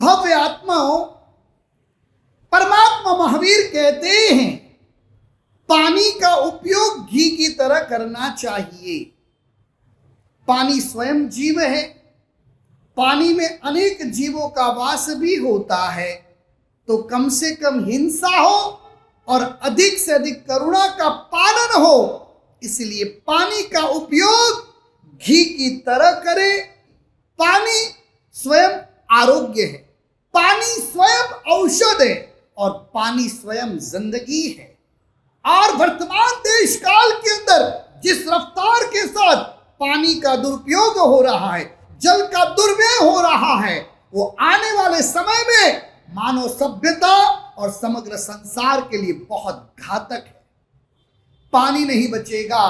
भव्य आत्माओं, परमात्मा महावीर कहते हैं पानी का उपयोग घी की तरह करना चाहिए। पानी स्वयं जीव है, पानी में अनेक जीवों का वास भी होता है, तो कम से कम हिंसा हो और अधिक से अधिक करुणा का पालन हो, इसलिए पानी का उपयोग घी की तरह करें। पानी स्वयं आरोग्य है, पानी स्वयं औषध है और पानी स्वयं जिंदगी है। और वर्तमान देश काल के अंदर जिस रफ्तार के साथ पानी का दुरुपयोग हो रहा है, जल का दुर्व्यय हो रहा है, वो आने वाले समय में मानव सभ्यता और समग्र संसार के लिए बहुत घातक है। पानी नहीं बचेगा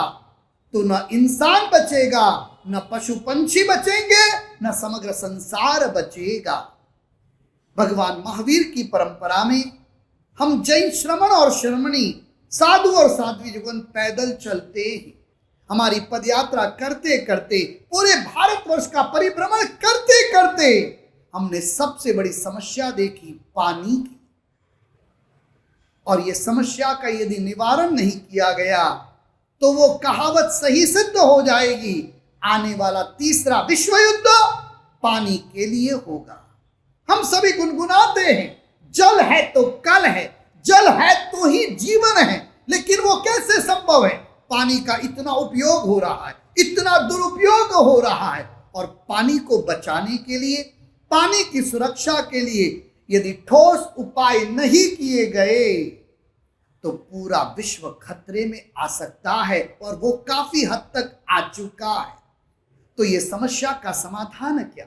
तो न इंसान बचेगा, न पशु पंछी बचेंगे, न समग्र संसार बचेगा। भगवान महावीर की परंपरा में हम जैन श्रमण और श्रमणी, साधु और साध्वी जुगन पैदल चलते हैं। हमारी पदयात्रा करते करते, पूरे भारतवर्ष का परिभ्रमण करते करते हमने सबसे बड़ी समस्या देखी पानी की। और यह समस्या का यदि निवारण नहीं किया गया तो वो कहावत सही सिद्ध हो जाएगी, आने वाला तीसरा विश्व युद्ध पानी के लिए होगा। हम सभी गुनगुनाते हैं जल है तो कल है, जल है तो ही जीवन है, लेकिन वो कैसे संभव है? पानी का इतना उपयोग हो रहा है, इतना दुरुपयोग हो रहा है, और पानी को बचाने के लिए, पानी की सुरक्षा के लिए यदि ठोस उपाय नहीं किए गए तो पूरा विश्व खतरे में आ सकता है, और वो काफी हद तक आ चुका है। तो ये समस्या का समाधान क्या?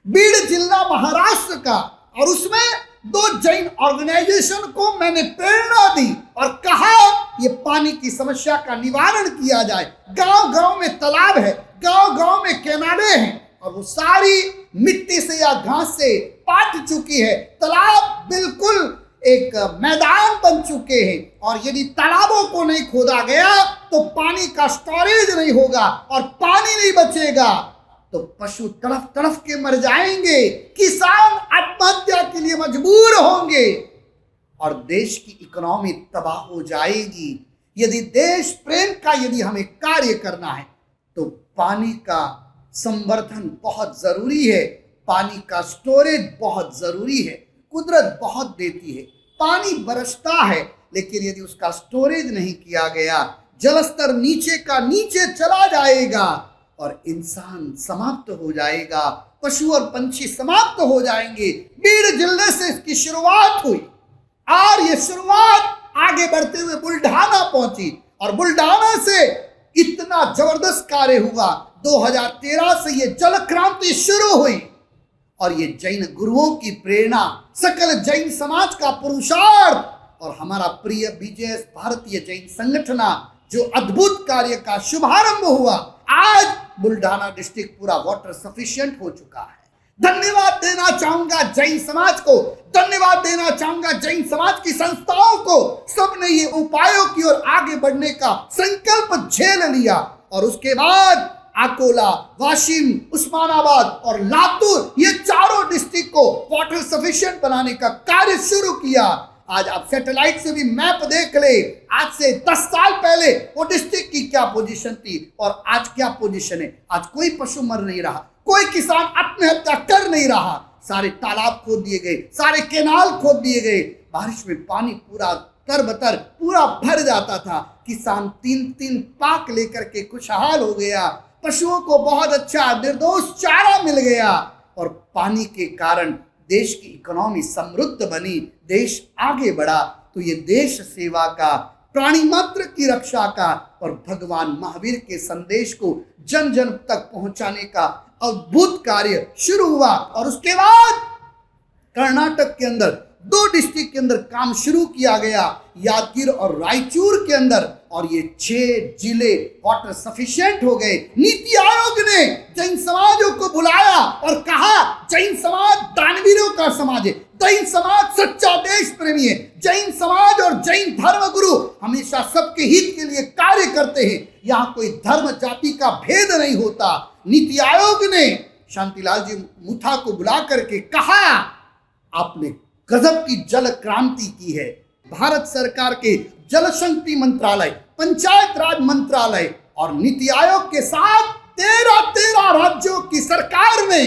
बीड जिला महाराष्ट्र का, और उसमें 2 जैन ऑर्गेनाइजेशन को मैंने प्रेरणा दी और कहा ये पानी की समस्या का निवारण किया जाए। गांव गांव में तालाब है, गांव गांव में किनारे हैं, और वो सारी मिट्टी से या घास से पाट चुकी है। तालाब बिल्कुल एक मैदान बन चुके हैं, और यदि तालाबों को नहीं खोदा गया तो पानी का स्टोरेज नहीं होगा, और पानी नहीं बचेगा तो पशु तड़फ तड़फ के मर जाएंगे, किसान आत्महत्या के लिए मजबूर होंगे, और देश की इकोनॉमी तबाह हो जाएगी। यदि देश प्रेम का यदि हमें कार्य करना है तो पानी का संवर्धन बहुत जरूरी है, पानी का स्टोरेज बहुत जरूरी है। कुदरत बहुत देती है, पानी बरसता है, लेकिन यदि उसका स्टोरेज नहीं किया गया, जलस्तर नीचे का नीचे चला जाएगा और इंसान समाप्त हो जाएगा, पशु और पंछी समाप्त हो जाएंगे। बीड जिले से इसकी शुरुआत हुई, और ये शुरुआत आगे बढ़ते हुए बुल्ढाना पहुंची, और बुल्ढाना से इतना जबरदस्त कार्य हुआ। 2013 से ये जल क्रांति शुरू हुई, और ये जैन गुरुओं की प्रेरणा, सकल जैन समाज का पुरुषार्थ और हमारा प्रिय बीजेएस भारतीय जैन संगठन जो अद्भुत कार्य का शुभारंभ हुआ, आज बुल्ढाना डिस्ट्रिक्ट पूरा वाटर सफिशिएंट हो चुका है। धन्यवाद देना चाहूंगा जैन समाज को, धन्यवाद देना चाहूंगा जैन समाज की संस्थाओं को। सबने ये उपायों की ओर आगे बढ़ने का संकल्प झेल लिया, और उसके बाद अकोला, वाशिम, उस्मानाबाद और लातूर, ये चारों डिस्ट्रिक्ट को वाटर सफिशिएंट बनाने का कार्य शुरू किया। आज आप सैटेलाइट से भी मैप देख ले, आज से 10 साल पहले वो डिस्ट्रिक्ट की क्या पोजीशन थी और आज क्या पोजीशन है। आज कोई पशु मर नहीं रहा, कोई किसान आत्महत्या कर नहीं रहा, सारे तालाब खोद दिए गए, सारे केनाल खोद दिए गए, बारिश में पानी पूरा तरबतर पूरा भर जाता था, किसान 3-3 पाक लेकर के खुशहाल हो गया, पशुओं को बहुत अच्छा निर्दोष चारा मिल गया, और पानी के कारण देश की इकोनॉमी समृद्ध बनी, देश आगे बढ़ा। तो ये देश सेवा का, प्राणी मात्र की रक्षा का और भगवान महावीर के संदेश को जन जन तक पहुंचाने का अद्भुत कार्य शुरू हुआ। और उसके बाद कर्नाटक के अंदर 2 डिस्ट्रिक्ट के अंदर काम शुरू किया गया, यादगीर और रायचूर के अंदर, और ये 6 जिले वाटर सफिशिएंट हो गए। नीति आयोग ने जैन समाजों को बुलाया और कहा जैन समाज दानवीरों का समाज है, जैन समाज सच्चा देश प्रेमी है, जैन समाज और जैन धर्मगुरु हमेशा सबके हित के लिए कार्य करते हैं, यहाँ कोई धर्म जाति का भेद नहीं होता। नीति आयोग ने शांतिलाल जी मुथा को बुला करके कहा, आपने गजब की जल क्रांति की है। भारत सरकार के जल शक्ति मंत्रालय, पंचायत राज मंत्रालय और नीति आयोग के साथ 13 राज्यों की सरकार ने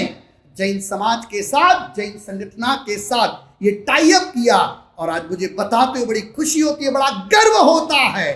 जैन समाज के साथ, जैन संगठन के साथ ये टाई अप किया। और आज मुझे बताते हुए बड़ी खुशी होती है, बड़ा गर्व होता है।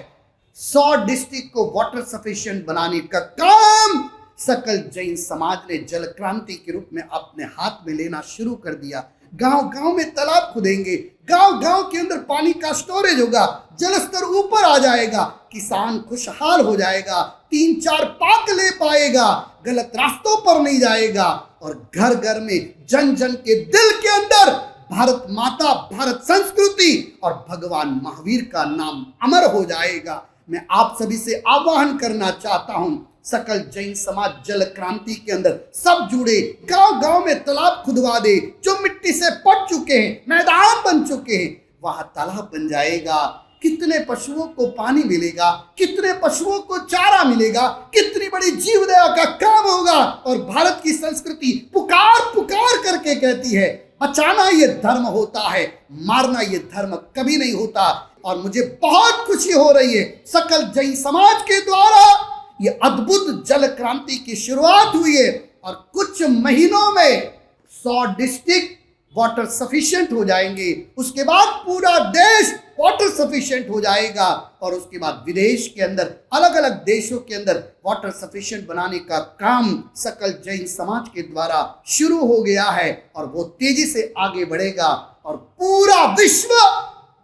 100 डिस्ट्रिक्ट को वाटर सफिशिएंट बनाने का काम सकल जैन समाज ने जल क्रांति के रूप में अपने हाथ में लेना शुरू कर दिया। गांव गांव में तालाब खुदेंगे, गांव गांव के अंदर पानी का स्टोरेज होगा, जल स्तर ऊपर आ जाएगा, किसान खुशहाल हो जाएगा, 3-4 पाक ले पाएगा, गलत रास्तों पर नहीं जाएगा और घर घर में जन जन के दिल के अंदर भारत माता, भारत संस्कृति और भगवान महावीर का नाम अमर हो जाएगा। मैं आप सभी से आह्वान करना चाहता हूं, सकल जैन समाज जल क्रांति के अंदर सब जुड़े, गांव गांव में तालाब खुदवा दे, जो मिट्टी से पट चुके हैं, मैदान बन चुके हैं, वहां तालाब बन जाएगा। कितने पशुओं को पानी मिलेगा, कितने पशुओं को चारा मिलेगा, कितनी बड़ी जीव दया का काम होगा। और भारत की संस्कृति पुकार पुकार करके कहती है, बचाना ये धर्म होता है, मारना ये धर्म कभी नहीं होता। और मुझे बहुत खुशी हो रही है, सकल जैन समाज के द्वारा ये अद्भुत जल क्रांति की शुरुआत हुई है और कुछ महीनों में 100 डिस्ट्रिक्ट वाटर सफिशिएंट हो जाएंगे। उसके बाद पूरा देश वाटर सफिशिएंट हो जाएगा और उसके बाद विदेश के अंदर, अलग अलग देशों के अंदर वाटर सफिशिएंट बनाने का काम सकल जैन समाज के द्वारा शुरू हो गया है और वो तेजी से आगे बढ़ेगा और पूरा विश्व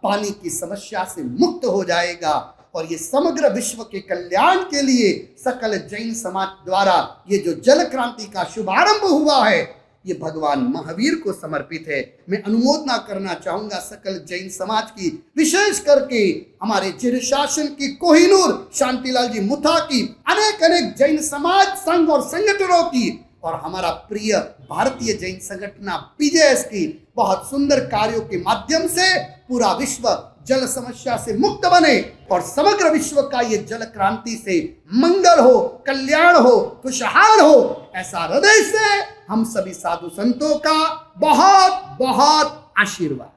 पानी की समस्या से मुक्त हो जाएगा। और ये समग्र विश्व के कल्याण के लिए सकल जैन समाज द्वारा ये जो जल क्रांति का शुभारंभ हुआ है, ये भगवान महावीर को समर्पित है। मैं अनुमोदना करना चाहूंगा सकल जैन समाज की, विशेष करके हमारे जिन शासन की कोहिनूर शांतिलाल जी मुथा की, अनेक जैन समाज संघ और संगठनों की और हमारा प्रिय भारतीय जैन संगठन PJS की बहुत सुंदर कार्यों के माध्यम से पूरा विश्व जल समस्या से मुक्त बने और समग्र विश्व का ये जल क्रांति से मंगल हो, कल्याण हो, खुशहाल हो, ऐसा हृदय से हम सभी साधु संतों का बहुत बहुत आशीर्वाद।